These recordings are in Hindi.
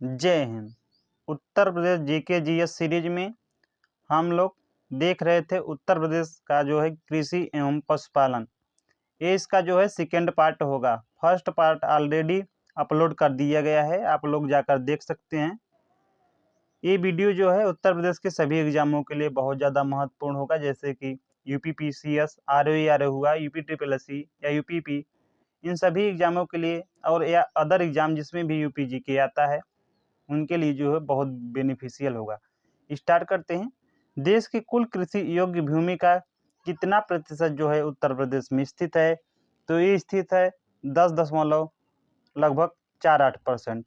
जय Hind. Uttar Pradesh GK GS series में हम लोग देख रहे थे उत्तर प्रदेश का जो है कृषि एवं पशुपालन। ये इसका जो है सेकेंड पार्ट होगा। फर्स्ट पार्ट ऑलरेडी अपलोड कर दिया गया है, आप लोग जाकर देख सकते हैं। ये वीडियो जो है उत्तर प्रदेश के सभी एग्जामों के लिए बहुत ज़्यादा महत्वपूर्ण होगा, जैसे कि यूपीपीसीएस, आरओईआरओ हुआ, यूपीट्रिपलएससी या यूपीपी, इन सभी एग्जामों के लिए और या अदर एग्जाम जिसमें भी यूपीजीके आता है उनके लिए जो है बहुत बेनिफिशियल होगा। स्टार्ट करते हैं। देश की कुल कृषि योग्य भूमि का कितना प्रतिशत जो है उत्तर प्रदेश में स्थित है? तो ये स्थित है 10.48%।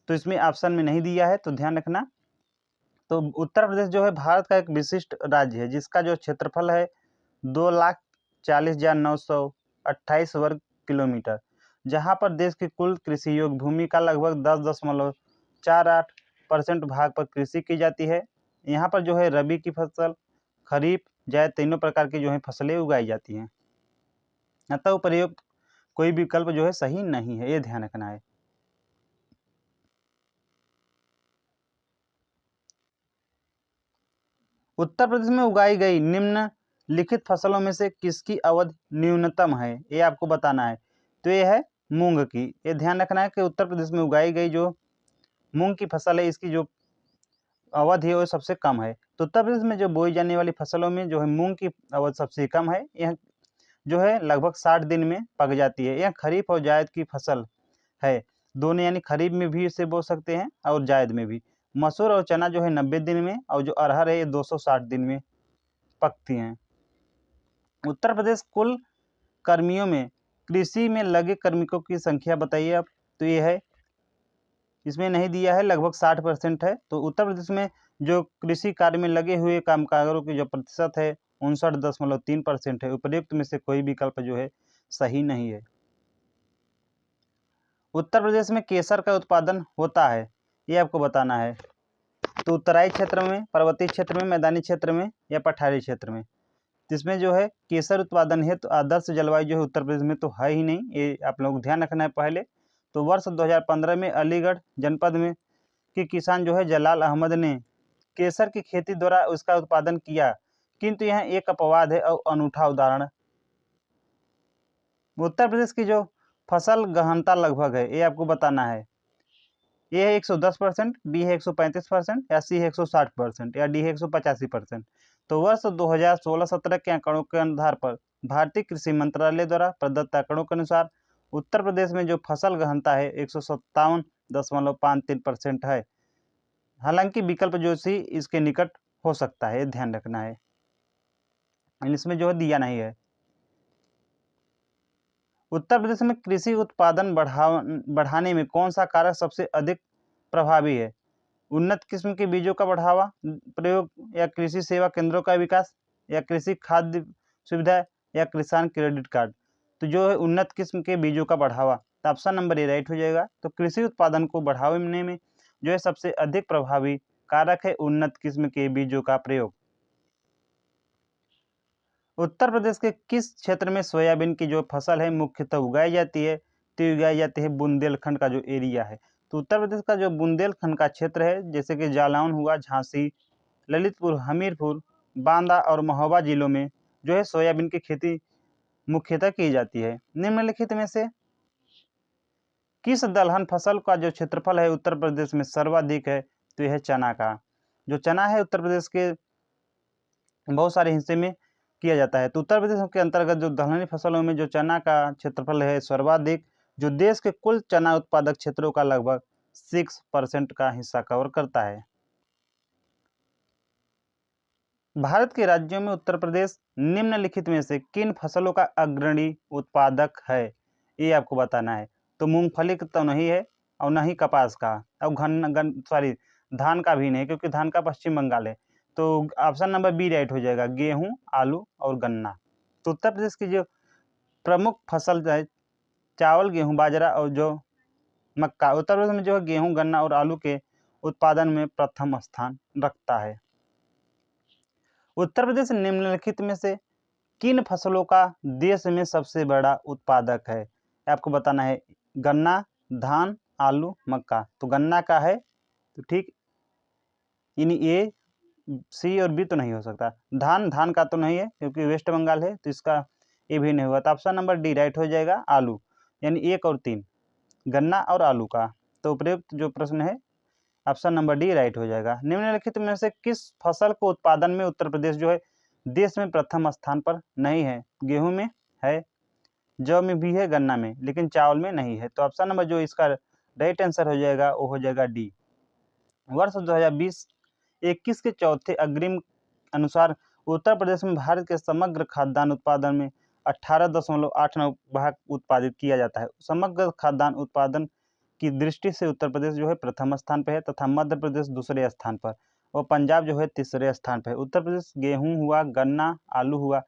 तो इसमें ऑप्शन में नहीं दिया है, तो ध्यान रखना। तो उत्तर प्रदेश जो है भारत का एक विशिष्ट राज्य है जिसका जो क्षेत्रफल है 2,40,928 वर्ग किलोमीटर, जहाँ पर देश की कुल कृषि योग्य भूमि का लगभग 10.48% भाग पर कृषि की जाती है। यहाँ पर जो है रबी की फसल, खरीफ, जायद तीनों प्रकार की जो है फसलें उगाई जाती हैं। अतः उपयुक्त कोई विकल्प जो है सही नहीं है, ये ध्यान रखना है। उत्तर प्रदेश में उगाई गई निम्नलिखित फसलों में से किसकी अवधि न्यूनतम है, ये आपको बताना है। तो ये है मूंग की। ये ध्यान रखना है कि उत्तर प्रदेश में उगाई गई जो मूंग की फसल है, इसकी जो अवधि है वो सबसे कम है। तो उत्तर प्रदेश में जो बोई जाने वाली फसलों में जो है मूंग की अवधि सबसे कम है। यह जो है लगभग 60 दिन में पक जाती है। यह खरीफ और जायद की फसल है, दोनों, यानी खरीफ में भी इसे बो सकते हैं और जायद में भी। मसूर और चना जो है 90 दिन में, और जो अरहर है ये 260 दिन में पकती हैं। उत्तर प्रदेश कुल कर्मियों में कृषि में लगे कार्मिकों की संख्या बताइए आप। तो ये है, इसमें नहीं दिया है, लगभग 60% है। तो उत्तर प्रदेश में जो कृषि कार्य में लगे हुए कामगारों की जो प्रतिशत है 59.3% है। उपयुक्त में से कोई विकल्प जो है सही नहीं है। उत्तर प्रदेश में केसर का उत्पादन होता है, ये आपको बताना है। तो उत्तराई क्षेत्र में, पर्वतीय क्षेत्र में, मैदानी क्षेत्र में या पठारी क्षेत्र में। जिसमें जो है केसर उत्पादन है तो आदर्श जलवायु जो है उत्तर प्रदेश में तो है ही नहीं, ये आप लोग ध्यान रखना है पहले। तो वर्ष 2015 में अलीगढ़ जनपद में के किसान जो है जलाल अहमद ने केसर की खेती द्वारा उसका उत्पादन किया, किंतु यहाँ एक अपवाद है और अनूठा उदाहरण। उत्तर प्रदेश की जो फसल गहनता लगभग है, ये आपको बताना है। ए है 110%, बी है 135%, या सी है 160%, या डी है 185%। तो वर्ष 2016-17 के आंकड़ों के आधार पर भारतीय कृषि मंत्रालय द्वारा प्रदत्त आंकड़ों के अनुसार उत्तर प्रदेश में जो फसल गहनता है 157.53% है। हालांकि विकल्प जो सी इसके निकट हो सकता है, ध्यान रखना है। इसमें जो है दिया नहीं है। उत्तर प्रदेश में कृषि उत्पादन बढ़ाने में कौन सा कारक सबसे अधिक प्रभावी है? उन्नत किस्म के बीजों का बढ़ावा प्रयोग, या कृषि सेवा केंद्रों का विकास, या कृषि खाद्य सुविधा, या किसान क्रेडिट कार्ड। तो जो है उन्नत किस्म के बीजों का बढ़ावा, तो ऑप्शन नंबर ए राइट हो जाएगा। तो कृषि उत्पादन को बढ़ाने में जो है सबसे अधिक प्रभावी कारक है उन्नत किस्म के बीजों का प्रयोग। उत्तर प्रदेश के किस क्षेत्र में सोयाबीन की जो फसल है मुख्यतः उगाई जाती है? तो उगाई जाती है बुंदेलखंड का जो एरिया है। तो उत्तर प्रदेश का जो बुंदेलखंड का क्षेत्र है, जैसे कि जालौन हुआ, झांसी, ललितपुर, हमीरपुर, बांदा और महोबा जिलों में जो है सोयाबीन की खेती मुख्यतः की जाती है। निम्नलिखित में से किस दलहन फसल का जो क्षेत्रफल है उत्तर प्रदेश में सर्वाधिक है? तो यह है चना का। जो चना है उत्तर प्रदेश के बहुत सारे हिस्से में किया जाता है। तो उत्तर प्रदेश के अंतर्गत जो दलहनी फसलों में जो चना का क्षेत्रफल है सर्वाधिक, जो देश के कुल चना उत्पादक क्षेत्रों का लगभग 6% का हिस्सा कवर करता है। भारत के राज्यों में उत्तर प्रदेश निम्नलिखित में से किन फसलों का अग्रणी उत्पादक है? ये आपको बताना है। तो मूंगफली तो नहीं है, और न ही कपास का, और धान का भी नहीं, क्योंकि धान का पश्चिम बंगाल है। तो ऑप्शन नंबर बी राइट हो जाएगा, गेहूं, आलू और गन्ना। तो उत्तर प्रदेश की जो प्रमुख फसल है चावल, गेहूं, बाजरा और जो मक्का, उत्तर प्रदेश में जो है गेहूं, गन्ना और आलू के उत्पादन में प्रथम स्थान रखता है। उत्तर प्रदेश निम्नलिखित में से किन फसलों का देश में सबसे बड़ा उत्पादक है? आपको बताना है। गन्ना, धान, आलू, मक्का। तो गन्ना का है तो ठीक, यानी ए, सी और बी तो नहीं हो सकता। धान का तो नहीं है क्योंकि वेस्ट बंगाल है, तो इसका ए भी नहीं हुआ। तो ऑप्शन नंबर डी राइट हो जाएगा, आलू, यानी 1 और 3, गन्ना और आलू का। तो उपयुक्त जो प्रश्न है ऑप्शन नंबर डी राइट हो जाएगा। निम्नलिखित में से किस फसल को उत्पादन में उत्तर प्रदेश जो है देश में प्रथम स्थान पर नहीं है? गेहूं में है, जौ में भी है, गन्ना में, लेकिन चावल में नहीं है। तो ऑप्शन नंबर जो इसका राइट आंसर हो जाएगा वो हो जाएगा डी। वर्ष 2020-21 के चौथे अग्रिम अनुसार उत्तर प्रदेश में भारत के समग्र खाद्यान्न उत्पादन में 18.89 भाग उत्पादित किया जाता है। समग्र खाद्यान्न उत्पादन की दृष्टि से उत्तर प्रदेश जो है प्रथम स्थान पर है तथा मध्य प्रदेश दूसरे स्थान पर और पंजाब जो है तीसरे स्थान पर है। उत्तर प्रदेश गेहूं हुआ, गन्ना, आलू हुआ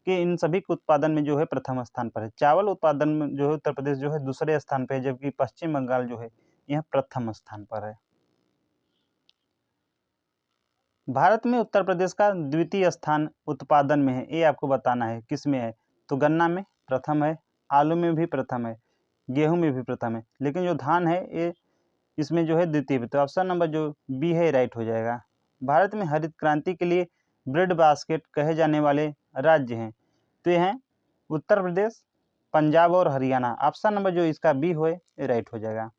कि इन सभी के उत्पादन में जो है प्रथम स्थान पर है। चावल उत्पादन में जो है उत्तर प्रदेश जो है दूसरे स्थान पर है, जबकि पश्चिम बंगाल जो है यह प्रथम स्थान पर है। भारत में उत्तर प्रदेश का द्वितीय स्थान उत्पादन में है, ये आपको बताना है किस में है। तो गन्ना में प्रथम है, आलू में भी प्रथम है, गेहूं में भी प्रथम है, लेकिन जो धान है ये इसमें जो है द्वितीय। तो ऑप्शन नंबर जो बी है राइट हो जाएगा। भारत में हरित क्रांति के लिए ब्रेड बास्केट कहे जाने वाले राज्य हैं, तो ये हैं उत्तर प्रदेश, पंजाब और हरियाणा। ऑप्शन नंबर जो इसका बी हो ये राइट हो जाएगा।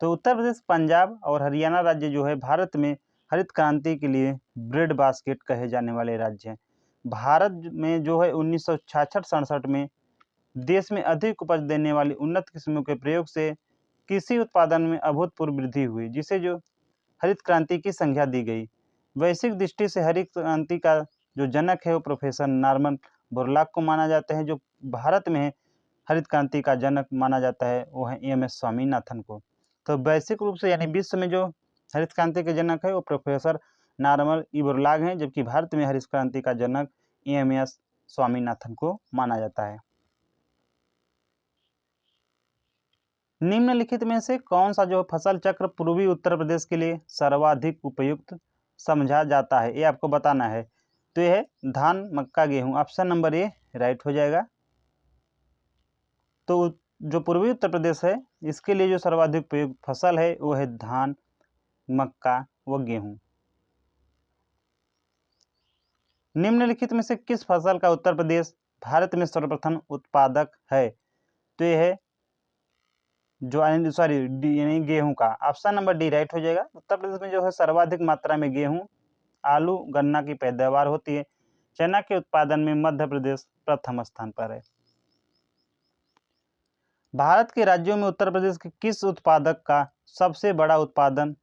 तो उत्तर प्रदेश, पंजाब और हरियाणा राज्य जो है भारत में हरित क्रांति के लिए ब्रेड बास्केट कहे जाने वाले राज्य हैं। भारत में जो है 1966-67 में देश में अधिक उपज देने वाली उन्नत किस्मों के प्रयोग से कृषि उत्पादन में अभूतपूर्व वृद्धि हुई, जिसे जो हरित क्रांति की संज्ञा दी गई। वैश्विक दृष्टि से हरित क्रांति का जो जनक है वो प्रोफेसर नॉर्मन बोरलॉग को माना जाता है। जो भारत में हरित क्रांति का जनक माना जाता है वो है EMS स्वामीनाथन को। तो वैश्विक रूप से यानी विश्व में जो हरित क्रांति के जनक है वो प्रोफेसर नॉर्मन बोरलॉग हैं, जबकि भारत में हरित क्रांति का जनक EMS स्वामीनाथन को माना जाता है। निम्नलिखित में से कौन सा जो फसल चक्र पूर्वी उत्तर प्रदेश के लिए सर्वाधिक उपयुक्त समझा जाता है, ये आपको बताना है। तो यह है धान, मक्का, गेहूं। ऑप्शन नंबर ए राइट हो जाएगा। तो जो पूर्वी उत्तर प्रदेश है इसके लिए जो सर्वाधिक उपयुक्त फसल है वो है धान, मक्का व गेहूं। निम्नलिखित में से किस फसल का उत्तर प्रदेश भारत में सर्वप्रथम उत्पादक है? तो यह है जो यानी गेहूं का। ऑप्शन नंबर डी राइट हो जाएगा। उत्तर प्रदेश में जो है सर्वाधिक मात्रा में गेहूं, आलू, गन्ना की पैदावार होती है। चना के उत्पादन में मध्य प्रदेश प्रथम स्थान पर है। भारत के राज्यों में उत्तर प्रदेश के किस उत्पादक का सबसे बड़ा उत्पादन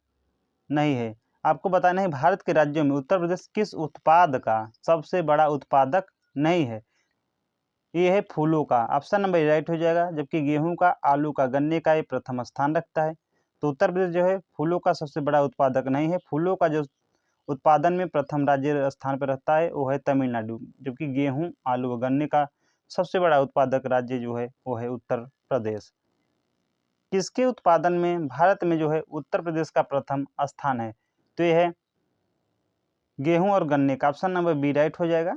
नहीं है? आपको बताना है भारत के राज्यों में उत्तर प्रदेश किस उत्पाद का सबसे बड़ा उत्पादक नहीं है। ये है फूलों का। ऑप्शन नंबर राइट हो जाएगा। जबकि गेहूं का, आलू का, गन्ने का ये प्रथम स्थान रखता है। तो उत्तर प्रदेश जो है फूलों का सबसे बड़ा उत्पादक नहीं है। फूलों का जो उत्पादन में प्रथम राज्य स्थान पर रहता है वो है तमिलनाडु, जबकि गेहूं, आलू व गन्ने का सबसे बड़ा उत्पादक राज्य जो है वो है उत्तर प्रदेश। किसके उत्पादन में भारत में जो है उत्तर प्रदेश का प्रथम स्थान है? तो यह है गेहूं और गन्ने का। ऑप्शन नंबर बी राइट हो जाएगा।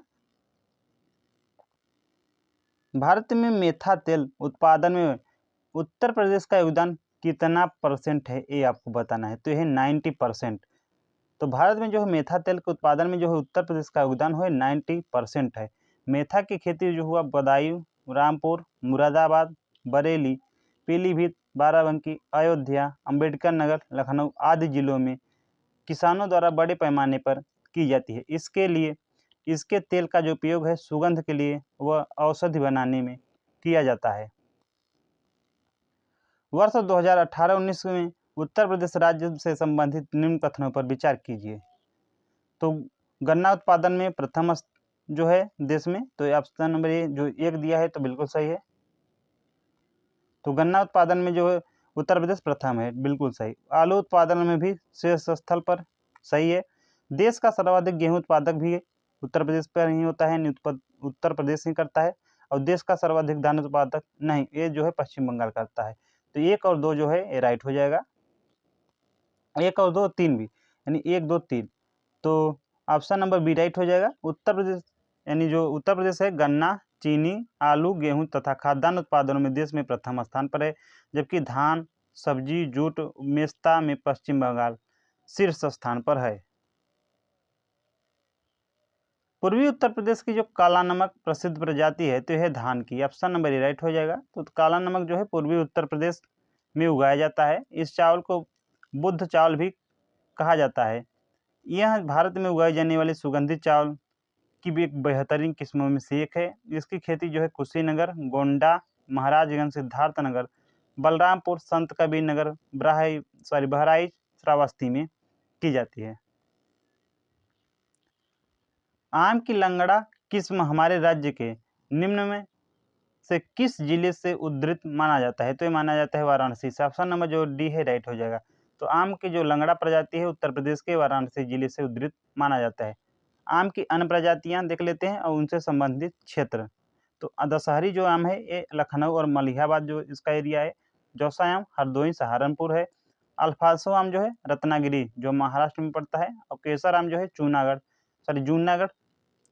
भारत में मेथा तेल उत्पादन में उत्तर प्रदेश का योगदान कितना % है, ये आपको बताना है। तो यह 90%। तो भारत में जो है मेथा तेल के उत्पादन में जो है उत्तर प्रदेश का योगदान है 90% है। मेथा की खेती जो हुआ बदायूं, रामपुर, मुरादाबाद, बरेली, पीलीभीत, बाराबंकी, अयोध्या, अंबेडकर नगर, लखनऊ आदि जिलों में किसानों द्वारा बड़े पैमाने पर की जाती है। इसके लिए इसके तेल का जो उपयोग है सुगंध के लिए व औषधि बनाने में किया जाता है। वर्ष 2018-19 में उत्तर प्रदेश राज्य से संबंधित निम्न कथनों पर विचार कीजिए। तो गन्ना उत्पादन में प्रथम जो है देश में, तो ऑप्शन नंबर ए जो 1 दिया है तो बिल्कुल सही है। तो गन्ना उत्पादन में जो है उत्तर प्रदेश प्रथम है, बिल्कुल सही। आलू उत्पादन में भी शीर्ष स्थल पर, सही है। देश का सर्वाधिक गेहूं उत्पादक भी उत्तर प्रदेश पर ही होता है, उत्तर प्रदेश ही करता है। और देश का सर्वाधिक धान उत्पादक नहीं, ये जो है पश्चिम बंगाल करता है। तो 1 और 2 जो है ये राइट हो जाएगा। 1 और 2, 3 भी, यानी 1, 2, 3। तो ऑप्शन नंबर बी राइट हो जाएगा। उत्तर प्रदेश यानी जो उत्तर प्रदेश है गन्ना, चीनी, आलू, गेहूं तथा खाद्यान्न उत्पादनों में देश में प्रथम स्थान पर है, जबकि धान, सब्जी, जूट, मेस्ता में पश्चिम बंगाल शीर्ष स्थान पर है। पूर्वी उत्तर प्रदेश की जो काला नमक प्रसिद्ध प्रजाति है तो यह धान की, ऑप्शन नंबर ए राइट हो जाएगा। तो काला नमक जो है पूर्वी उत्तर प्रदेश में उगाया जाता है। इस चावल को बुद्ध चावल भी कहा जाता है। यह भारत में उगाई जाने वाली सुगंधित चावल की भी एक बेहतरीन किस्मों में से एक है। इसकी खेती जो है कुशीनगर, गोंडा, महाराजगंज, सिद्धार्थनगर, बलरामपुर, संत कबीर नगर, बहराइच, श्रावस्ती में की जाती है। आम की लंगड़ा किस्म हमारे राज्य के निम्न में से किस जिले से उद्धृत माना जाता है? तो ये माना जाता है वाराणसी से। ऑप्शन नंबर जो डी है राइट हो जाएगा। तो आम की जो लंगड़ा प्रजाति है उत्तर प्रदेश के वाराणसी जिले से उद्धृत माना जाता है। आम की अन्य प्रजातियां देख लेते हैं और उनसे संबंधित क्षेत्र। तो दशहरी जो आम है ये लखनऊ और मलिहाबाद जो इसका एरिया है। जौसा आम हरदोई सहारनपुर है। अल्फांसो आम जो है रत्नागिरी जो महाराष्ट्र में पड़ता है। और केसर आम जो है जूनागढ़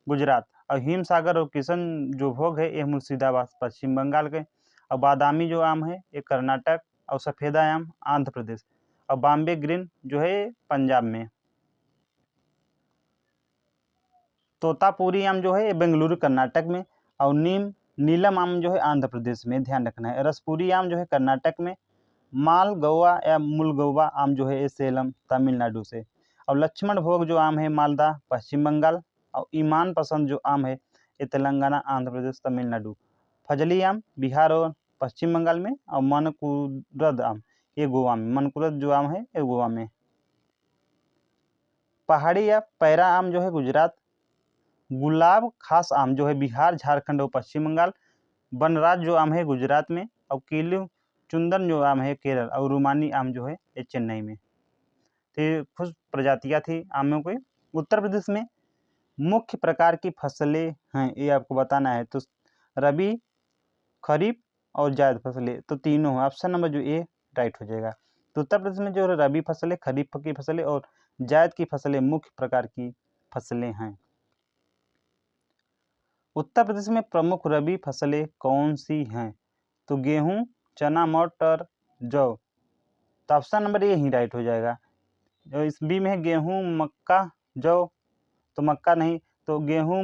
गुजरात। और हिमसागर और किशन जो भोग है ये मुर्शिदाबाद पश्चिम बंगाल के। और बादामी जो आम है ये कर्नाटक। और सफ़ेदा आम आंध्र प्रदेश। और बॉम्बे ग्रीन जो है पंजाब में। तोतापुरी आम जो है ये बेंगलुरु कर्नाटक में। और नीलम आम जो है आंध्र प्रदेश में, ध्यान रखना है। रसपुरी आम जो है कर्नाटक में। मालगोवा या मुलगोवा आम जो है ये सेलम तमिलनाडु से। और लक्ष्मण भोग जो आम है मालदा पश्चिम बंगाल। और ईमान पसंद जो आम है ये तेलंगाना, आंध्र प्रदेश, तमिलनाडु। फजली आम बिहार और पश्चिम बंगाल में। और मनकुरद आम ये गोवा में। मनकुरद जो आम है ये गोवा में। पहाड़ी या पैरा आम जो है गुजरात। गुलाब खास आम जो है बिहार, झारखंड और पश्चिम बंगाल। बनराज जो आम है गुजरात में। और कीलू चुंदन जो आम है केरल। और रुमानी आम जो है ये चेन्नई में। तो ये कुछ प्रजातियां थी आमों की। उत्तर प्रदेश में मुख्य प्रकार की फसलें हैं ये आपको बताना है। तो रबी, खरीफ और जायद फसलें तो तीनों हैं। ऑप्शन नंबर जो ए राइट हो जाएगा। तो उत्तर प्रदेश में जो रबी फसलें, खरीफ की फसलें और जायद की फसलें मुख्य प्रकार की फसलें हैं। उत्तर प्रदेश में प्रमुख रबी फसलें कौन सी हैं? तो गेहूं, चना, मटर, जौ। तो option number A he right हो जाएगा। जो इस बी में है गेहूं, मक्का, जौ। तो मक्का नहीं, तो गेहूं,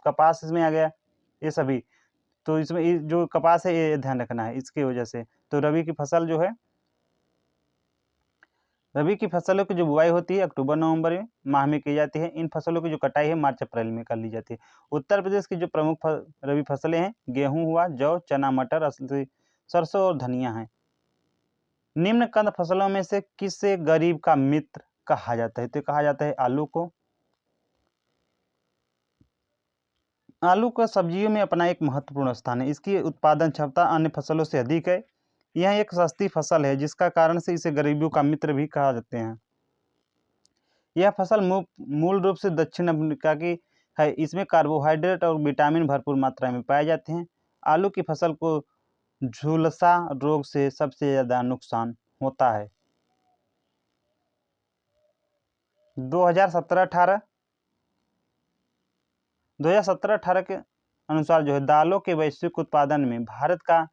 कपास इसमें आ गया ये सभी। तो इसमें जो कपास है ये ध्यान रखना है इसकी वजह से। तो रबी की फसल जो है, रबी की फसलों की जो बुआई होती है अक्टूबर नवंबर में माह में की जाती है। इन फसलों की जो कटाई है मार्च अप्रैल में कर ली जाती है। उत्तर प्रदेश की जो प्रमुख रबी फसलें हैं गेहूं हुआ, जौ, चना, मटर, असली सरसों और धनिया है। निम्न कंद फसलों में से किसे गरीब का मित्र कहा जाता है? तो कहा जाता है आलू को। आलू का सब्जियों में अपना एक महत्वपूर्ण स्थान है। इसकी उत्पादन क्षमता अन्य फसलों से अधिक है। यह एक सस्ती फसल है जिसका कारण से इसे गरीबों का मित्र भी कहा जाते हैं। यह फसल मूल रूप से दक्षिण अमेरिका की है। इसमें कार्बोहाइड्रेट और विटामिन भरपूर मात्रा में पाए जाते हैं। आलू की फसल को झुलसा रोग से सबसे ज़्यादा नुकसान होता है। 2017-18 के अनुसार जो है दालों के वैश्विक उत्पादन में भारत का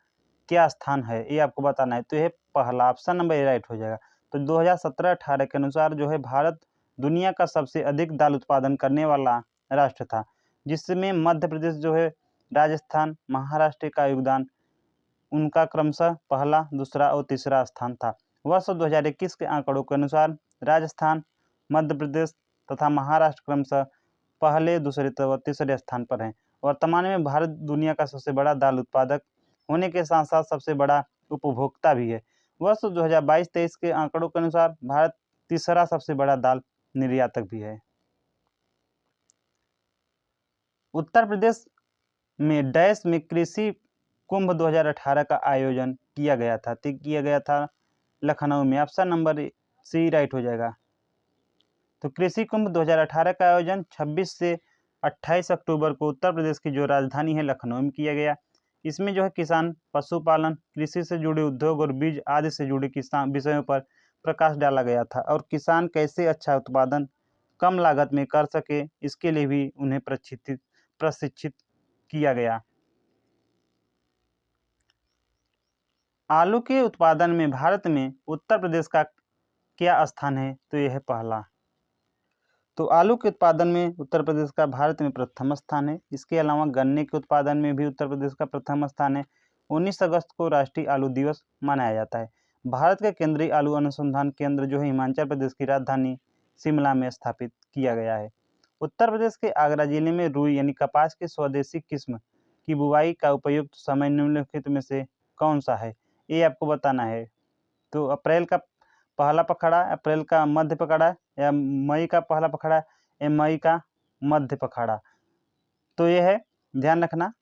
क्या स्थान है ये आपको बताना है। तो यह पहला ऑप्शन नंबर ए राइट हो जाएगा। तो 2017-18 के अनुसार जो है भारत दुनिया का सबसे अधिक दाल उत्पादन करने वाला राष्ट्र था, जिसमें मध्य प्रदेश जो है, राजस्थान, महाराष्ट्र का योगदान उनका क्रमशः पहला, दूसरा और तीसरा स्थान था। वर्ष 2021 के आंकड़ों के अनुसार राजस्थान, मध्य प्रदेश तथा महाराष्ट्र क्रमशः पहले, दूसरे व तीसरे स्थान पर हैं। वर्तमान में भारत दुनिया का सबसे बड़ा दाल उत्पादक होने के साथ साथ सबसे बड़ा उपभोक्ता भी है। वर्ष 2022-23 के आंकड़ों के अनुसार भारत तीसरा सबसे बड़ा दाल निर्यातक भी है। उत्तर प्रदेश में डैश में कृषि कुंभ 2018 का आयोजन किया गया था लखनऊ में। ऑप्शन नंबर सी राइट हो जाएगा। तो कृषि कुंभ 2018 का आयोजन 26 से 28 अक्टूबर को उत्तर प्रदेश की जो राजधानी है लखनऊ में किया गया। इसमें जो है किसान, पशुपालन, कृषि से जुड़े उद्योग और बीज आदि से जुड़े किसान विषयों पर प्रकाश डाला गया था। और किसान कैसे अच्छा उत्पादन कम लागत में कर सके इसके लिए भी उन्हें प्रशिक्षित किया गया। आलू के उत्पादन में भारत में उत्तर प्रदेश का क्या स्थान है? तो यह है पहला। तो आलू के उत्पादन में उत्तर प्रदेश का भारत में प्रथम स्थान है। इसके अलावा गन्ने के उत्पादन में भी उत्तर प्रदेश का प्रथम स्थान है। 19 अगस्त को राष्ट्रीय आलू दिवस मनाया जाता है। भारत के केंद्रीय आलू अनुसंधान केंद्र जो है हिमाचल प्रदेश की राजधानी शिमला में स्थापित किया गया है। उत्तर प्रदेश के आगरा जिले में रुई यानी कपास की स्वदेशी किस्म की बुवाई का उपयुक्त समय निम्नलिखित में से कौन सा है? ये आपको बताना है। तो अप्रैल का पहला पखवाड़ा, अप्रैल का मध्य पखवाड़ा, या मई का पहला पखवाड़ा, या मई का मध्य पखवाड़ा। तो ये है, ध्यान रखना,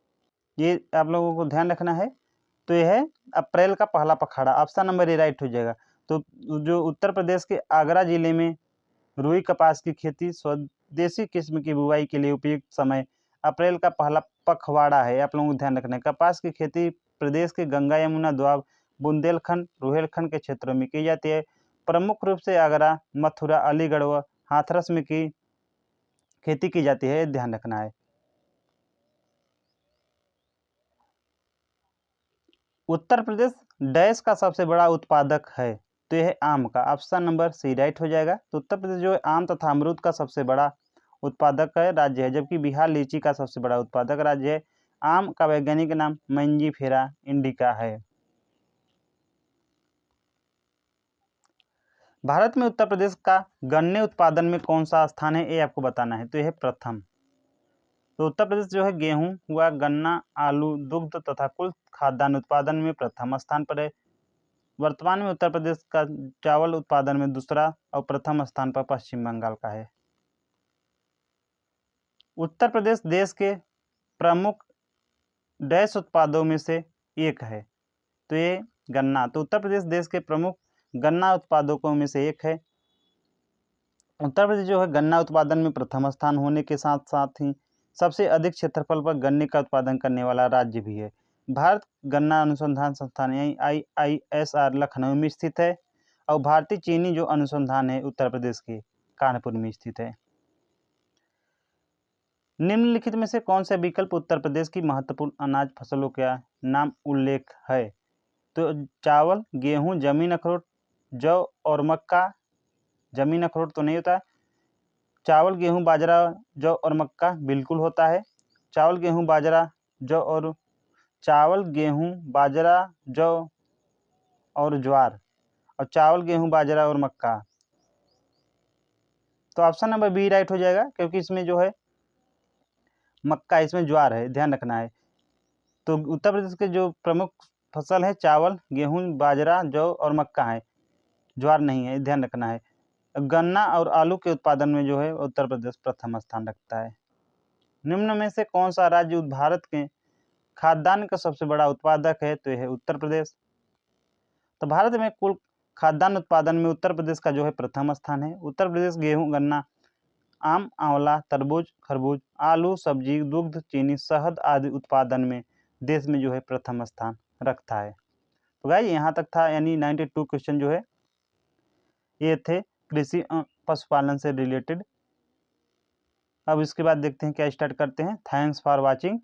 ये आप लोगों को ध्यान रखना है। तो यह है अप्रैल का पहला पखवाड़ा, ऑप्शन नंबर ए राइट हो जाएगा। तो जो उत्तर प्रदेश के आगरा जिले में रुई कपास की खेती स्वदेशी किस्म की बुवाई के लिए उपयुक्त समय अप्रैल का पहला पखवाड़ा है। आप लोगों को ध्यान रखना है। कपास की खेती प्रदेश के गंगा यमुना दोआब बुंदेलखंड रुहेलखंड के क्षेत्रों में की जाती है। प्रमुख रूप से आगरा, मथुरा, अलीगढ़ व हाथरस में की खेती की जाती है, ध्यान रखना है। उत्तर प्रदेश डैश का सबसे बड़ा उत्पादक है? तो यह है आम का, ऑप्शन नंबर सी राइट हो जाएगा। तो उत्तर प्रदेश जो है आम तथा अमरूद का सबसे बड़ा उत्पादक है राज्य है, जबकि बिहार लीची का सबसे बड़ा उत्पादक राज्य है। आम का वैज्ञानिक नाम मंजीफेरा इंडिका है। भारत में उत्तर प्रदेश का गन्ने उत्पादन में कौन सा स्थान है? ये आपको बताना है। तो यह है प्रथम। तो उत्तर प्रदेश जो है गेहूं हुआ, गन्ना, आलू, दुग्ध तथा कुल खाद्यान्न उत्पादन में प्रथम स्थान पर है। वर्तमान में उत्तर प्रदेश का चावल उत्पादन में दूसरा और प्रथम स्थान पर पश्चिम बंगाल का है। उत्तर प्रदेश देश के प्रमुख डैश उत्पादों में से एक है। तो ये गन्ना। तो उत्तर प्रदेश देश के प्रमुख गन्ना उत्पादकों में से एक है। उत्तर प्रदेश जो है गन्ना उत्पादन में प्रथम स्थान होने के साथ साथ ही सबसे अधिक क्षेत्रफल पर गन्ने का उत्पादन करने वाला राज्य भी है। भारत गन्ना अनुसंधान संस्थान यानी IISR लखनऊ में स्थित है और भारतीय चीनी जो अनुसंधान है उत्तर प्रदेश के कानपुर में स्थित है। निम्नलिखित में से कौन सा विकल्प उत्तर प्रदेश की महत्वपूर्ण अनाज फसलों का नाम उल्लेख है? तो चावल, गेहूं, जमीन अखरोट, जौ और मक्का। जमीन अखरोट तो नहीं होता। चावल, गेहूं, बाजरा, जौ और मक्का बिल्कुल होता है। चावल, गेहूं, बाजरा, जौ और चावल, गेहूं, बाजरा, जौ और ज्वार, और चावल, गेहूं, बाजरा और मक्का। तो ऑप्शन नंबर बी राइट हो जाएगा, क्योंकि इसमें जो है मक्का, इसमें ज्वार है, ध्यान रखना है। तो उत्तर प्रदेश के जो प्रमुख फसल है चावल, गेहूं, बाजरा, जौ और मक्का है, ज्वार नहीं है, ध्यान रखना है। गन्ना और आलू के उत्पादन में जो है उत्तर प्रदेश प्रथम स्थान रखता है। निम्न में से कौन सा राज्य भारत के खाद्यान्न का सबसे बड़ा उत्पादक है? तो यह है उत्तर प्रदेश। तो भारत में कुल खाद्यान्न उत्पादन में उत्तर प्रदेश का जो है प्रथम स्थान है। उत्तर प्रदेश गेहूं, गन्ना, आम, आंवला, तरबूज, खरबूज, आलू, सब्जी, दुग्ध, चीनी, शहद आदि उत्पादन में देश में जो है प्रथम स्थान रखता है। तो गाइस यहाँ तक था, यानी 92 क्वेश्चन जो है ये थे कृषि पशुपालन से रिलेटेड। अब इसके बाद देखते हैं क्या स्टार्ट करते हैं। Thanks for watching.